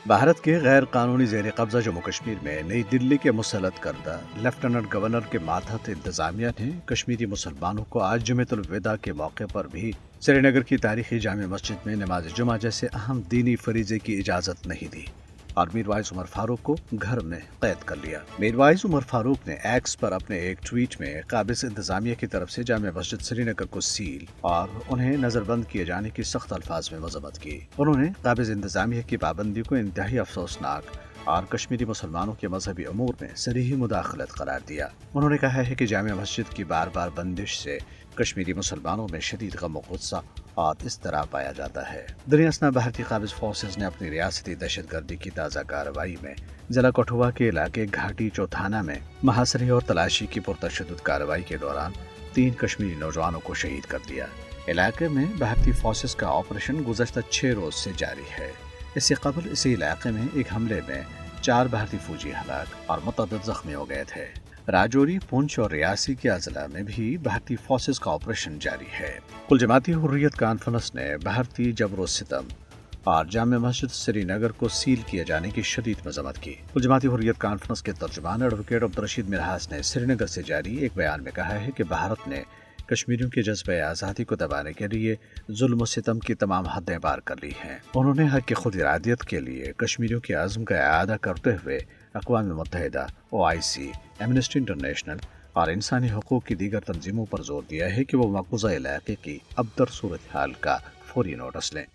भारत के गैर कानूनी जेर कब्जा जम्मू कश्मीर में नई दिल्ली के मुसल्लत करदा लेफ्टिनेंट गवर्नर के मातहत इंतजामिया ने कश्मीरी मुसलमानों को आज जुमेतुल विदा के मौके पर भी श्रीनगर की तारीखी जामे मस्जिद में नमाज जुमा जैसे अहम दीनी फरीजे की इजाजत नहीं दी और मीरवाइज उमर फारूक को घर में कैद कर लिया। मीरवाइज उमर फारूक ने एक्स पर अपने एक ट्वीट में काबिज इंतजामिया की तरफ से जामे मस्जिद श्रीनगर को सील और उन्हें नजरबंद किए जाने की सख्त अल्फाज में मजम्मत की। उन्होंने काबिज इंतजामिया की पाबंदी को इंतहाई अफसोसनाक और कश्मीरी मुसलमानों के मजहबी अमूर में सरीही मुदाखलत करार दिया। उन्होंने कहा है कि जामे मस्जिद की बार बार बंदिश से कश्मीरी मुसलमानों में शदीद गम और गुस्सा और इस तरह पाया जाता है। दरियासना भारतीय काबिज फोर्सेज ने अपनी रियासती दहशत गर्दी की ताज़ा कार्रवाई में जिला कठुआ के इलाके घाटी चौथाना में महासरी और तलाशी की पुरतशद्दुद कार्रवाई के दौरान 3 कश्मीरी नौजवानों को शहीद कर दिया। इलाके में भारतीय फोर्सेज का ऑपरेशन गुज़श्ता 6 रोज से जारी है। इससे कबल इसी इलाके में एक हमले में 4 भारतीय फौजी हलाक और मुतअद्दिद जख्मी हो गए थे। राजौरी, पुंछ और रियासी के अजला में भी भारतीय फोर्सेज का ऑपरेशन जारी है। कुल जमाती हुर्रियत कॉन्फ्रेंस ने भारतीय जबर सितम और जामे मस्जिद श्रीनगर को सील किए जाने की शदीद मजम्मत की। कुल जमाती हुर्रियत कॉन्फ्रेंस के तर्जुमान एडवोकेट अब्दुर्रशीद मिन्हास ने श्रीनगर से जारी एक बयान में कहा है कि भारत ने कश्मीरियों के जज्बे आज़ादी को दबाने के लिए जुल्म सितम की तमाम हदें पार कर ली हैं। उन्होंने हक की खुद इरादियत के लिए कश्मीरियों के आज़म का इआदा करते हुए अक़वाम मुत्तहिदा, OIC, एमनेस्टी इंटरनेशनल और इंसानी हकूक़ की दीगर तंजीमों पर जोर दिया है कि वो मक़बूज़ा इलाके की अबतर सूरत हाल का फौरी नोटिस लें।